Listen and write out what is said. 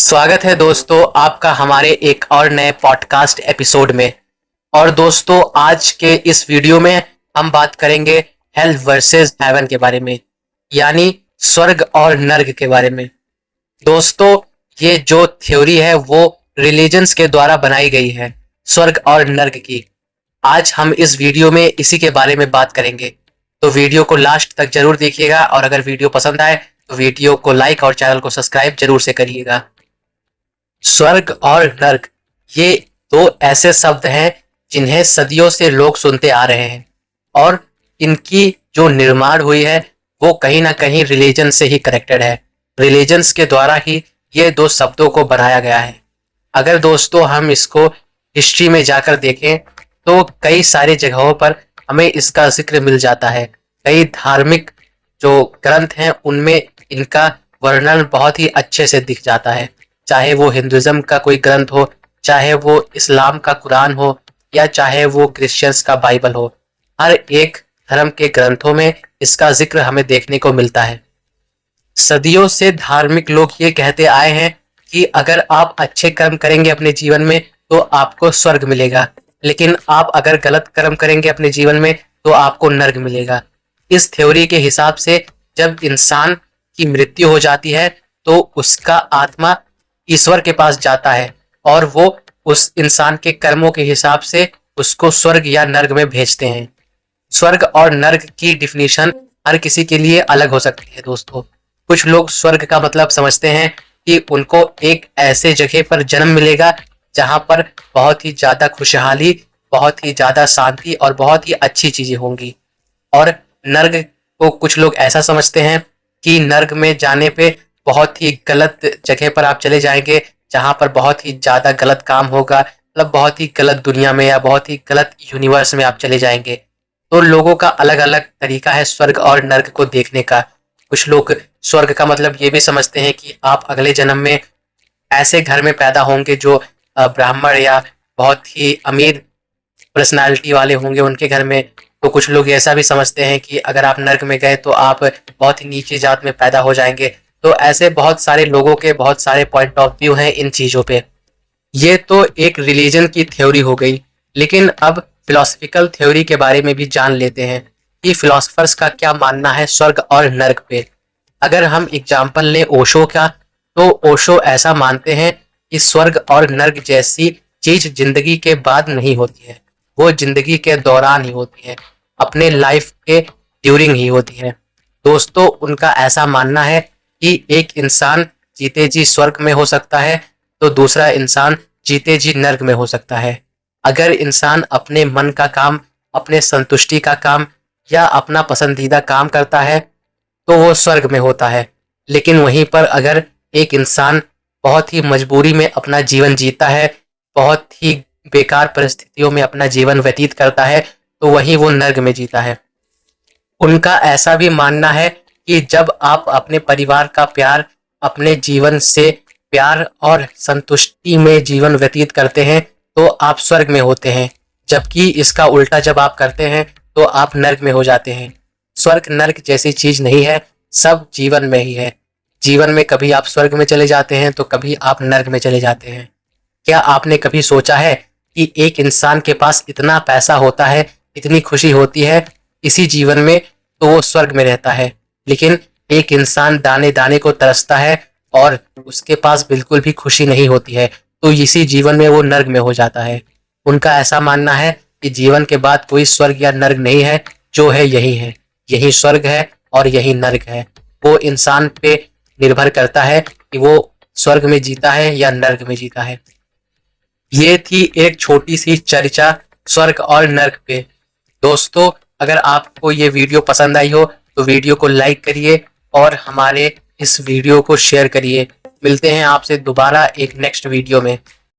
स्वागत है दोस्तों आपका हमारे एक और नए पॉडकास्ट एपिसोड में। और दोस्तों आज के इस वीडियो में हम बात करेंगे हेल वर्सेस हेवन के बारे में, यानी स्वर्ग और नर्क के बारे में। दोस्तों ये जो थ्योरी है वो रिलीजन्स के द्वारा बनाई गई है, स्वर्ग और नर्क की। आज हम इस वीडियो में इसी के बारे में बात करेंगे, तो वीडियो को लास्ट तक जरूर देखिएगा। और अगर वीडियो पसंद आए तो वीडियो को लाइक और चैनल को सब्सक्राइब जरूर से करिएगा। स्वर्ग और नर्क ये दो ऐसे शब्द हैं जिन्हें सदियों से लोग सुनते आ रहे हैं, और इनकी जो निर्माण हुई है वो कहीं ना कहीं रिलीजन से ही कनेक्टेड है। रिलीजन्स के द्वारा ही ये दो शब्दों को बनाया गया है। अगर दोस्तों हम इसको हिस्ट्री में जाकर देखें तो कई सारी जगहों पर हमें इसका जिक्र मिल जाता है। कई धार्मिक जो ग्रंथ हैं उनमें इनका वर्णन बहुत ही अच्छे से दिख जाता है, चाहे वो हिंदुइज्म का कोई ग्रंथ हो, चाहे वो इस्लाम का कुरान हो, या चाहे वो क्रिश्चियंस का बाइबल हो। हर एक धर्म के ग्रंथों में इसका जिक्र हमें देखने को मिलता है। सदियों से धार्मिक लोग ये कहते आए हैं कि अगर आप अच्छे कर्म करेंगे अपने जीवन में तो आपको स्वर्ग मिलेगा, लेकिन आप अगर गलत कर्म करेंगे अपने जीवन में तो आपको नर्क मिलेगा। इस थ्योरी के हिसाब से जब इंसान की मृत्यु हो जाती है तो उसका आत्मा ईश्वर के पास जाता है और वो उस इंसान के कर्मों के हिसाब से उसको स्वर्ग या नर्क में भेजते हैं। स्वर्ग और नर्क की डिफिनीशन हर किसी के लिए अलग हो सकती है दोस्तों। कुछ लोग स्वर्ग का मतलब समझते हैं कि उनको एक ऐसे जगह पर जन्म मिलेगा जहां पर बहुत ही ज्यादा खुशहाली, बहुत ही ज्यादा शांति और बहुत ही अच्छी चीजें होंगी। और नर्क को कुछ लोग ऐसा समझते हैं कि नर्क में जाने पे बहुत ही गलत जगह पर आप चले जाएंगे, जहां पर बहुत ही ज्यादा गलत काम होगा, मतलब बहुत ही गलत दुनिया में या बहुत ही गलत यूनिवर्स में आप चले जाएंगे। तो लोगों का अलग अलग तरीका है स्वर्ग और नर्क को देखने का। कुछ लोग स्वर्ग का मतलब ये भी समझते हैं कि आप अगले जन्म में ऐसे घर में पैदा होंगे जो ब्राह्मण या बहुत ही अमीर पर्सनालिटी वाले होंगे उनके घर में। तो कुछ लोग ऐसा भी समझते हैं कि अगर आप नर्क में गए तो आप बहुत ही नीची जात में पैदा हो जाएंगे। तो ऐसे बहुत सारे लोगों के बहुत सारे पॉइंट ऑफ व्यू हैं इन चीजों पे। ये तो एक रिलीजन की थ्योरी हो गई, लेकिन अब फिलोसफिकल थ्योरी के बारे में भी जान लेते हैं कि फिलोसफर्स का क्या मानना है स्वर्ग और नर्क पे। अगर हम एग्जाम्पल लें ओशो का, तो ओशो ऐसा मानते हैं कि स्वर्ग और नर्क जैसी चीज जिंदगी के बाद नहीं होती है, वो जिंदगी के दौरान ही होती है, अपने लाइफ के ड्यूरिंग ही होती है। दोस्तों उनका ऐसा मानना है कि एक इंसान जीते जी स्वर्ग में हो सकता है तो दूसरा इंसान जीते जी नर्क में हो सकता है। अगर इंसान अपने मन का काम, अपने संतुष्टि का काम या अपना पसंदीदा काम करता है तो वो स्वर्ग में होता है, लेकिन वहीं पर अगर एक इंसान बहुत ही मजबूरी में अपना जीवन जीता है, बहुत ही बेकार परिस्थितियों में अपना जीवन व्यतीत करता है, तो वहीं वो नर्क में जीता है। उनका ऐसा भी मानना है कि जब आप अपने परिवार का प्यार, अपने जीवन से प्यार और संतुष्टि में जीवन व्यतीत करते हैं तो आप स्वर्ग में होते हैं, जबकि इसका उल्टा जब आप करते हैं तो आप नर्क में हो जाते हैं। स्वर्ग नर्क जैसी चीज नहीं है, सब जीवन में ही है। जीवन में कभी आप स्वर्ग में चले जाते हैं तो कभी आप नर्क में चले जाते हैं। क्या आपने कभी सोचा है कि एक इंसान के पास इतना पैसा होता है, इतनी खुशी होती है इसी जीवन में, तो वो स्वर्ग में रहता है, लेकिन एक इंसान दाने दाने को तरसता है और उसके पास बिल्कुल भी खुशी नहीं होती है, तो इसी जीवन में वो नर्क में हो जाता है। उनका ऐसा मानना है कि जीवन के बाद कोई स्वर्ग या नर्क नहीं है, जो है, यही स्वर्ग है और यही नर्क है। वो इंसान पे निर्भर करता है कि वो स्वर्ग में जीता है या नर्क में जीता है। ये थी एक छोटी सी चर्चा स्वर्ग और नर्क पे। दोस्तों अगर आपको ये वीडियो पसंद आई हो तो वीडियो को लाइक करिए और हमारे इस वीडियो को शेयर करिए। मिलते हैं आपसे दोबारा एक नेक्स्ट वीडियो में।